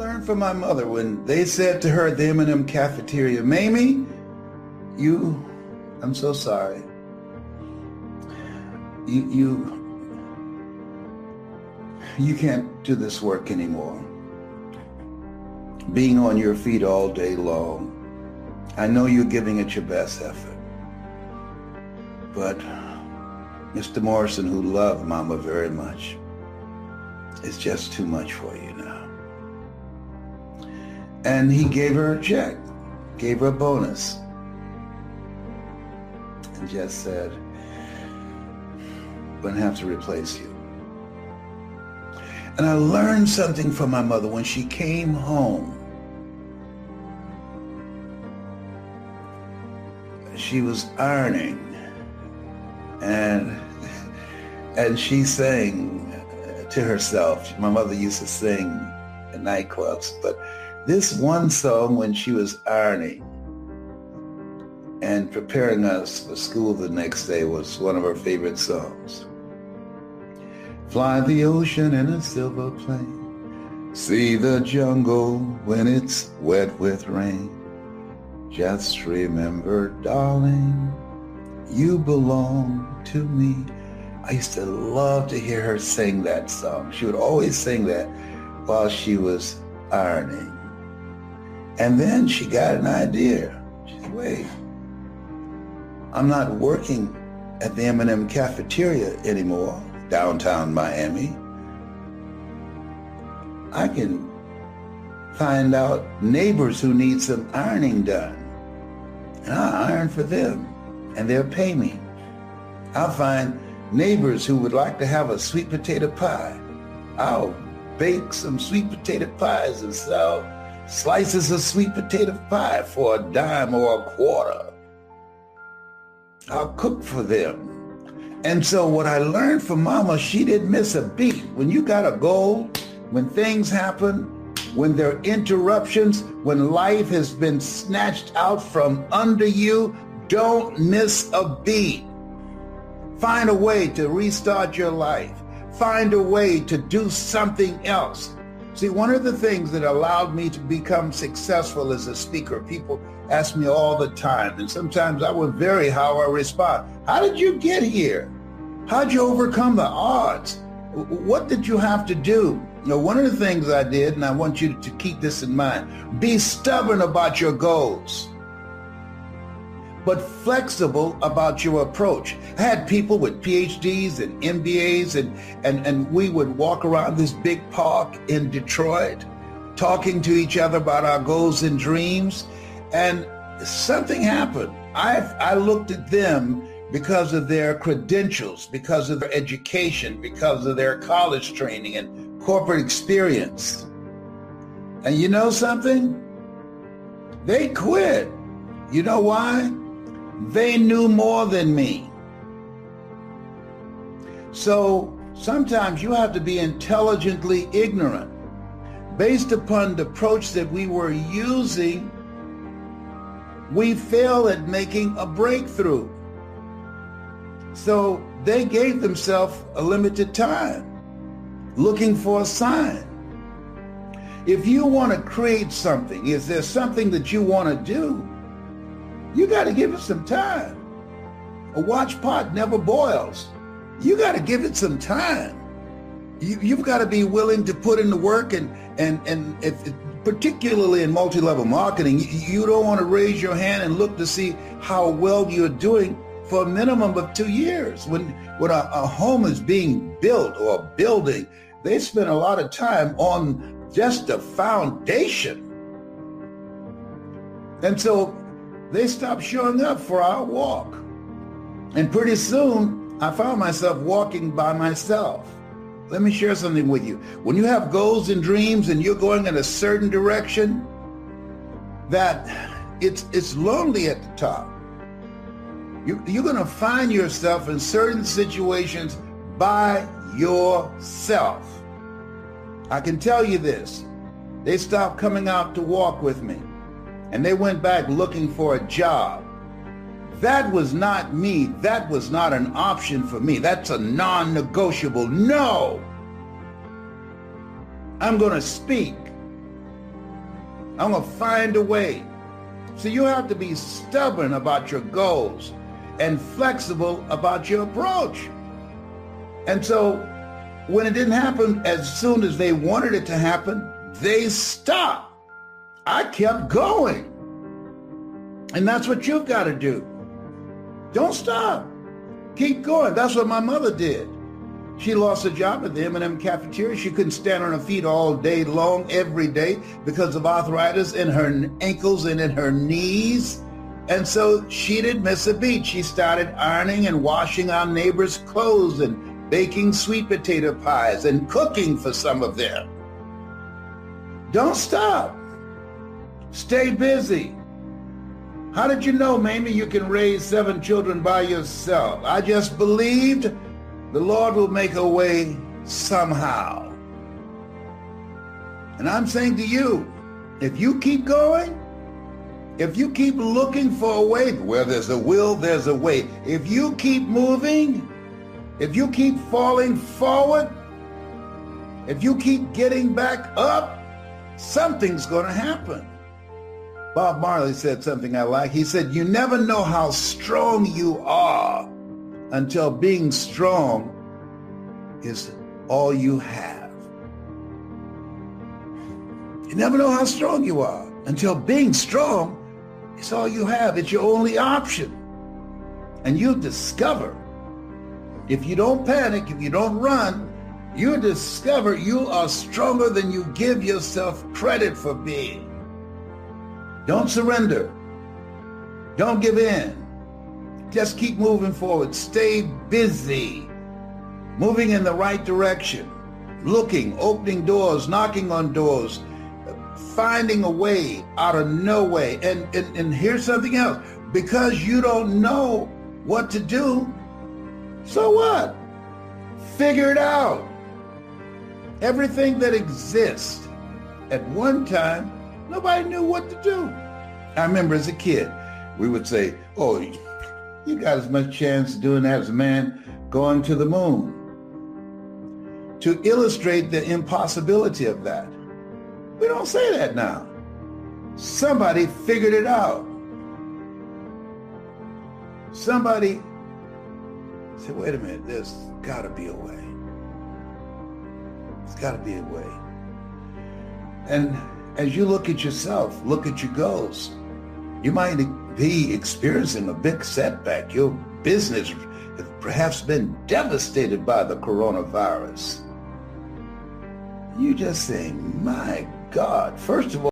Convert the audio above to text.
learned from my mother when they said to her at the M&M cafeteria, Mamie, I'm so sorry. You can't do this work anymore. Being on your feet all day long. I know you're giving it your best effort. But Mr. Morrison, who loved Mama very much, it's just too much for you now. And he gave her a check, gave her a bonus, and just said, I'm going to have to replace you. And I learned something from my mother when she came home. She was ironing, and she sang to herself. My mother used to sing in nightclubs, but this one song when she was ironing and preparing us for school the next day was one of her favorite songs. Fly the ocean in a silver plane, see the jungle when it's wet with rain. Just remember, darling, you belong to me. I used to love to hear her sing that song. She would always sing that while she was ironing. And then she got an idea. She said, wait, I'm not working at the M&M cafeteria anymore, downtown Miami. I can find out neighbors who need some ironing done, and I'll iron for them, and they'll pay me. I'll find neighbors who would like to have a sweet potato pie. I'll bake some sweet potato pies and sell slices of sweet potato pie for a dime or a quarter. I'll cook for them. And so what I learned from Mama, she didn't miss a beat. When you got a goal, when things happen, when there are interruptions, when life has been snatched out from under you, don't miss a beat. Find a way to restart your life. Find a way to do something else. See, one of the things that allowed me to become successful as a speaker, people ask me all the time, and sometimes I would vary how I respond. How did you get here? How'd you overcome the odds? What did you have to do? You know, one of the things I did, and I want you to keep this in mind, be stubborn about your goals, but flexible about your approach. I had people with PhDs and MBAs, and we would walk around this big park in Detroit, talking to each other about our goals and dreams, and something happened. I looked at them because of their credentials, because of their education, because of their college training and corporate experience. And you know something? They quit. You know why? They knew more than me. So sometimes you have to be intelligently ignorant. Based upon the approach that we were using, we failed at making a breakthrough. So they gave themselves a limited time, looking for a sign. If you want to create something, is there something that you want to do? You got to give it some time. A watch pot never boils. You got to give it some time. You've got to be willing to put in the work, and if, particularly in multi-level marketing, you don't want to raise your hand and look to see how well you're doing for a minimum of 2 years. When a home is being built or a building, they spend a lot of time on just the foundation. And so they stopped showing up for our walk. And pretty soon, I found myself walking by myself. Let me share something with you. When you have goals and dreams and you're going in a certain direction, that it's lonely at the top. You're going to find yourself in certain situations by yourself. I can tell you this. They stopped coming out to walk with me, and they went back looking for a job. That was not me. That was not an option for me. That's a non-negotiable. No! I'm going to speak. I'm going to find a way. So you have to be stubborn about your goals and flexible about your approach. And so when it didn't happen as soon as they wanted it to happen, they stopped. I kept going. And that's what you've got to do. Don't stop. Keep going. That's what my mother did. She lost a job at the M&M cafeteria. She couldn't stand on her feet all day long, every day, because of arthritis in her ankles and in her knees. And so she didn't miss a beat. She started ironing and washing our neighbors' clothes and baking sweet potato pies and cooking for some of them. Don't stop. Stay busy. How did you know, Mamie, you can raise 7 children by yourself? I just believed the Lord will make a way somehow. And I'm saying to you, if you keep going, if you keep looking for a way, where there's a will, there's a way. If you keep moving, if you keep falling forward, if you keep getting back up, something's going to happen. Bob Marley said something I like. He said, you never know how strong you are until being strong is all you have. You never know how strong you are until being strong is all you have. It's your only option. And you'll discover, if you don't panic, if you don't run, you'll discover you are stronger than you give yourself credit for being. Don't surrender. Don't give in. Just keep moving forward. Stay busy, moving in the right direction, looking, opening doors, knocking on doors, finding a way out of no way. And here's something else. Because you don't know what to do, so what? Figure it out. Everything that exists, at one time, nobody knew what to do. I remember as a kid, we would say, oh, you got as much chance of doing that as a man going to the moon. To illustrate the impossibility of that. We don't say that now. Somebody figured it out. Somebody said, wait a minute, there's got to be a way. There's got to be a way. And as you look at yourself, look at your goals, you might be experiencing a big setback. Your business has perhaps been devastated by the coronavirus. You just say, my God, first of all,